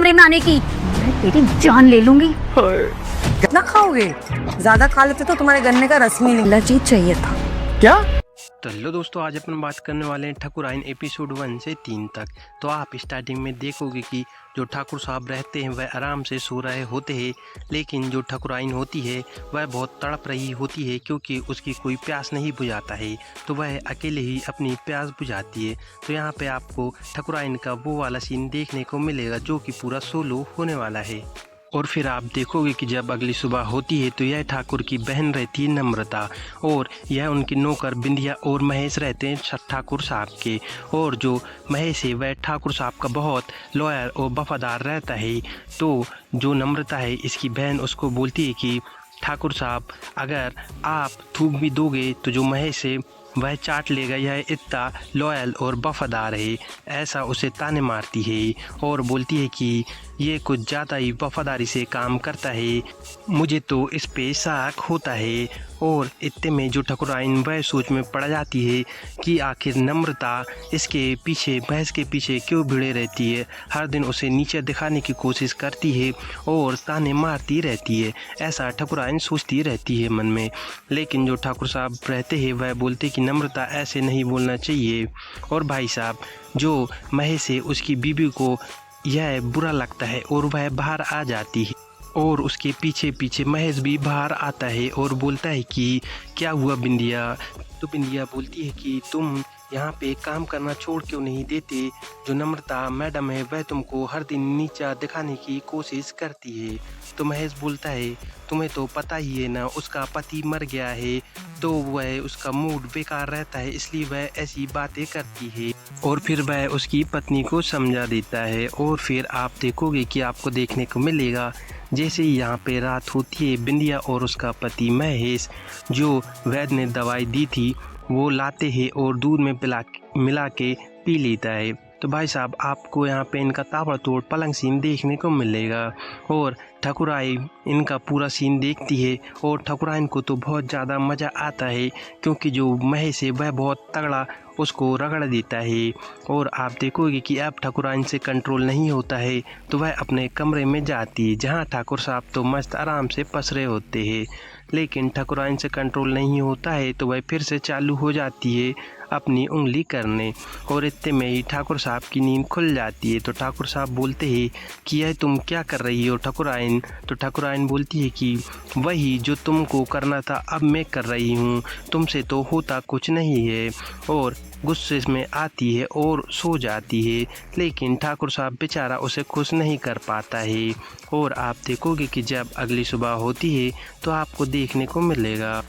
कमरे में आने की, मैं तेरी जान ले लूंगी। कितना खाओगे? ज्यादा खा लेते तो तुम्हारे गन्ने का रस भी नहीं। चीज चाहिए था क्या? तो हेलो दोस्तों, आज अपन बात करने वाले हैं ठाकुराइन एपिसोड 1 से 3 तक। तो आप स्टार्टिंग में देखोगे कि जो ठाकुर साहब रहते हैं वह आराम से सो रहे होते हैं, लेकिन जो ठाकुराइन होती है वह बहुत तड़प रही होती है क्योंकि उसकी कोई प्यास नहीं बुझाता है, तो वह अकेले ही अपनी प्यास बुझाती है। तो यहाँ पे आपको ठाकुराइन का वो वाला सीन देखने को मिलेगा जो कि पूरा सोलो होने वाला है। और फिर आप देखोगे कि जब अगली सुबह होती है तो यह ठाकुर की बहन रहती है नम्रता, और यह उनके नौकर बिंदिया और महेश रहते हैं ठाकुर साहब के। और जो महेश है वह ठाकुर साहब का बहुत लॉयल और वफादार रहता है। तो जो नम्रता है इसकी बहन उसको बोलती है कि ठाकुर साहब अगर आप थूक भी दोगे तो जो महेश है वह चाट लेगा, यह इतना लॉयल और वफादार है। ऐसा उसे ताने मारती है और बोलती है कि ये कुछ ज़्यादा ही वफादारी से काम करता है, मुझे तो इस पे शक होता है। और इतने में जो ठाकुराइन वह सोच में पड़ जाती है कि आखिर नम्रता इसके पीछे भैंस के पीछे क्यों भिड़े रहती है, हर दिन उसे नीचे दिखाने की कोशिश करती है और ताने मारती रहती है। ऐसा ठाकुराइन सोचती रहती है मन में। लेकिन जो ठाकुर साहब रहते हैं वह बोलते कि नम्रता ऐसे नहीं बोलना चाहिए। और भाई साहब जो महेश है उसकी बीवी को यह बुरा लगता है और वह बाहर आ जाती है, और उसके पीछे पीछे महेश भी बाहर आता है और बोलता है कि क्या हुआ बिंदिया। तो बिंदिया बोलती है कि तुम यहाँ पे काम करना छोड़ क्यों नहीं देते, जो नम्रता मैडम है वह तुमको हर दिन नीचा दिखाने की कोशिश करती है। तो महेश बोलता है तुम्हें तो पता ही है ना, उसका पति मर गया है तो वह उसका मूड बेकार रहता है, इसलिए वह ऐसी बातें करती है। और फिर वह उसकी पत्नी को समझा देता है। और फिर आप देखोगे कि आपको देखने को मिलेगा जैसे ही यहाँ पे रात होती है, बिंदिया और उसका पति महेश जो वैद्य ने दवाई दी थी वो लाते हैं और दूध में मिला के पी लेता है। तो भाई साहब आपको यहाँ पे इनका ताबड़तोड़ पलंग सीन देखने को मिलेगा। और ठाकुराइन इनका पूरा सीन देखती है और ठाकुराइन को तो बहुत ज़्यादा मज़ा आता है क्योंकि जो महेश है वह बहुत तगड़ा उसको रगड़ देता है। और आप देखोगे कि अब ठाकुराइन से कंट्रोल नहीं होता है तो वह अपने कमरे में जाती है जहाँ ठाकुर साहब तो मस्त आराम से पसरे होते हैं। लेकिन ठाकुराइन से कंट्रोल नहीं होता है तो वह फिर से चालू हो जाती है अपनी उंगली करने, और इतने में ही ठाकुर साहब की नींद खुल जाती है। तो ठाकुर साहब बोलते हैं कि यह तुम क्या कर रही हो ठाकुराइन। तो ठाकुराइन बोलती है कि वही जो तुमको करना था अब मैं कर रही हूँ, तुमसे तो होता कुछ नहीं है। और गुस्से में आती है और सो जाती है, लेकिन ठाकुर साहब बेचारा उसे खुश नहीं कर पाता है। और आप देखोगे कि जब अगली सुबह होती है तो आपको देखने को मिलेगा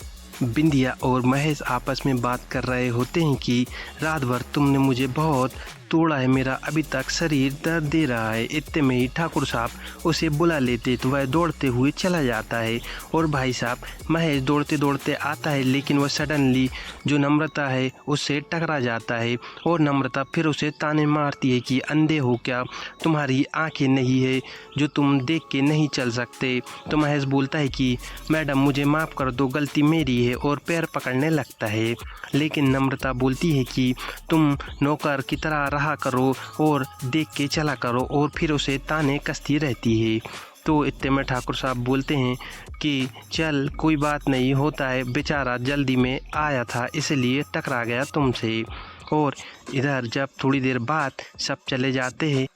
बिंदिया और महेश आपस में बात कर रहे होते हैं कि रात भर तुमने मुझे बहुत तोड़ा है, मेरा अभी तक शरीर दर्द दे रहा है। इतने में ही ठाकुर साहब उसे बुला लेते तो वह दौड़ते हुए चला जाता है। और भाई साहब महेश दौड़ते दौड़ते आता है, लेकिन वह सडनली जो नम्रता है उससे टकरा जाता है और नम्रता फिर उसे ताने मारती है कि अंधे हो क्या, तुम्हारी आंखें नहीं है जो तुम देख के नहीं चल सकते। तो महेश बोलता है कि मैडम मुझे माफ़ कर दो, गलती मेरी है, और पैर पकड़ने लगता है। लेकिन नम्रता बोलती है कि तुम नौकर की तरह रहा करो और देख के चला करो, और फिर उसे ताने कसती रहती है। तो इतने में ठाकुर साहब बोलते हैं कि चल कोई बात नहीं, होता है, बेचारा जल्दी में आया था इसलिए टकरा गया तुमसे। और इधर जब थोड़ी देर बाद सब चले जाते हैं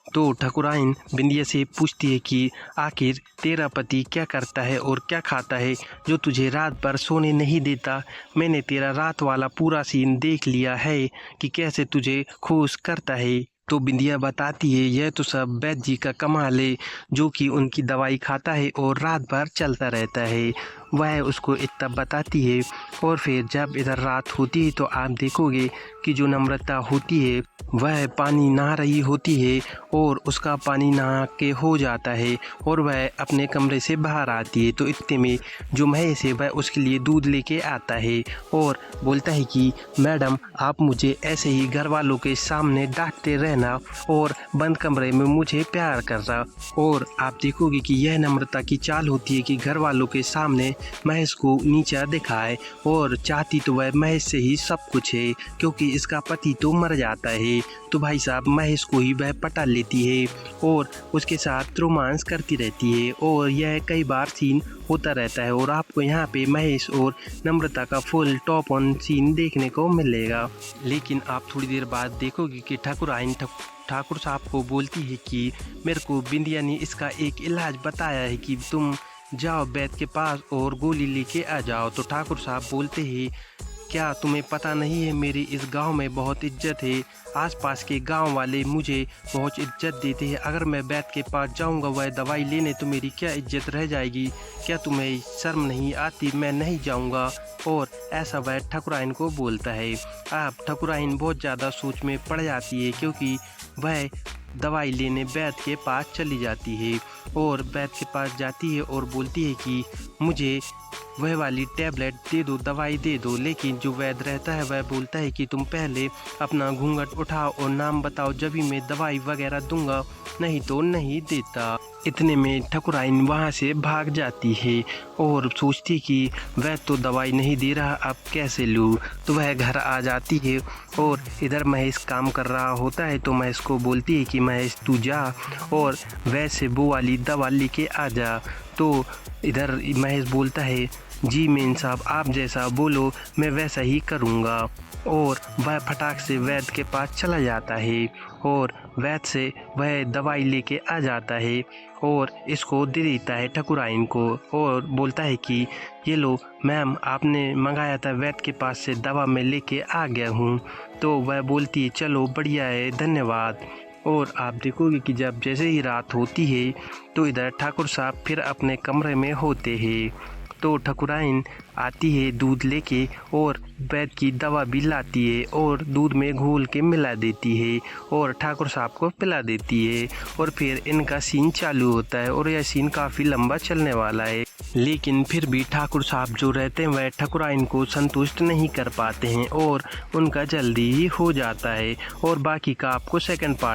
तो ठाकुराइन बिंदिया से पूछती है कि आखिर तेरा पति क्या करता है और क्या खाता है जो तुझे रात भर सोने नहीं देता। मैंने तेरा रात वाला पूरा सीन देख लिया है कि कैसे तुझे खुश करता है। तो बिंदिया बताती है यह तो सब वैद्य जी का कमाल है जो कि उनकी दवाई खाता है और रात भर चलता रहता है। वह उसको इतना बताती है। और फिर जब इधर रात होती है तो आप देखोगे कि जो नम्रता होती है वह पानी नहा रही होती है और उसका पानी नहा के हो जाता है और वह अपने कमरे से बाहर आती है। तो इतने में जो महेश है वह उसके लिए दूध लेके आता है और बोलता है कि मैडम आप मुझे ऐसे ही घर वालों के सामने डांटते रहना और बंद कमरे में मुझे प्यार करना। और आप देखोगे कि यह नम्रता की चाल होती है कि घर वालों के सामने महेश को नीचा दिखाए और चाहती तो वह महेश से ही सब कुछ है, क्योंकि इसका पति तो मर जाता है। तो भाई साहब महेश को ही वह पटा लेती है और उसके साथ रोमांस करती रहती है और यह कई बार सीन होता रहता है और आपको यहाँ पे महेश और नम्रता का फुल टॉप ऑन सीन देखने को मिलेगा। लेकिन आप थोड़ी देर बाद देखोगे कि ठाकुराइन ठाकुर साहब को बोलती है कि मेरे को बिंदिया ने इसका एक इलाज बताया है कि तुम जाओ वैद्य के पास और गोली लेके आ जाओ। तो ठाकुर साहब बोलते हैं क्या तुम्हें पता नहीं है मेरी इस गांव में बहुत इज्जत है, आसपास के गांव वाले मुझे बहुत इज्जत देते हैं, अगर मैं वैद्य के पास जाऊंगा वह दवाई लेने तो मेरी क्या इज्जत रह जाएगी, क्या तुम्हें शर्म नहीं आती, मैं नहीं जाऊंगा। और ऐसा वह ठाकुराइन को बोलता है। अब ठाकुराइन बहुत ज़्यादा सोच में पड़ जाती है क्योंकि वह दवाई लेने वैद्य के पास चली जाती है और वैद्य के पास जाती है और बोलती है कि मुझे वह वाली टैबलेट दे दो, दवाई दे दो। लेकिन जो वैद्य रहता है वह बोलता है कि तुम पहले अपना घूंघट उठाओ और नाम बताओ, जब भी मैं दवाई वगैरह दूंगा, नहीं तो नहीं देता। इतने में ठाकुराइन वहाँ से भाग जाती है और सोचती कि वह तो दवाई नहीं दे रहा, अब कैसे लूँ। तो वह घर आ जाती है और इधर महेश काम कर रहा होता है। तो महेश को बोलती है कि महेश तू जा और वैसे वो वाली दवा लेके आ जा। तो इधर महेश बोलता है जी मेन साहब आप जैसा बोलो मैं वैसा ही करूँगा। और वह फटाक से वैद्य के पास चला जाता है और वैद्य से वह दवाई लेके आ जाता है और इसको दे देता है ठाकुराइन को और बोलता है कि ये लो मैम, आपने मंगाया था वैद्य के पास से दवा मैं लेके आ गया हूँ। तो वह बोलती है चलो बढ़िया है, धन्यवाद। और आप देखोगे कि जब जैसे ही रात होती है तो इधर ठाकुर साहब फिर अपने कमरे में होते हैं। तो ठाकुराइन आती है दूध लेके और वैद्य की दवा भी लाती है और दूध में घोल के मिला देती है और ठाकुर साहब को पिला देती है और फिर इनका सीन चालू होता है और यह सीन काफ़ी लंबा चलने वाला है। लेकिन फिर भी ठाकुर साहब जो रहते हैं वह ठाकुराइन को संतुष्ट नहीं कर पाते हैं और उनका जल्दी ही हो जाता है। और बाकी का आपको सेकंड पार्ट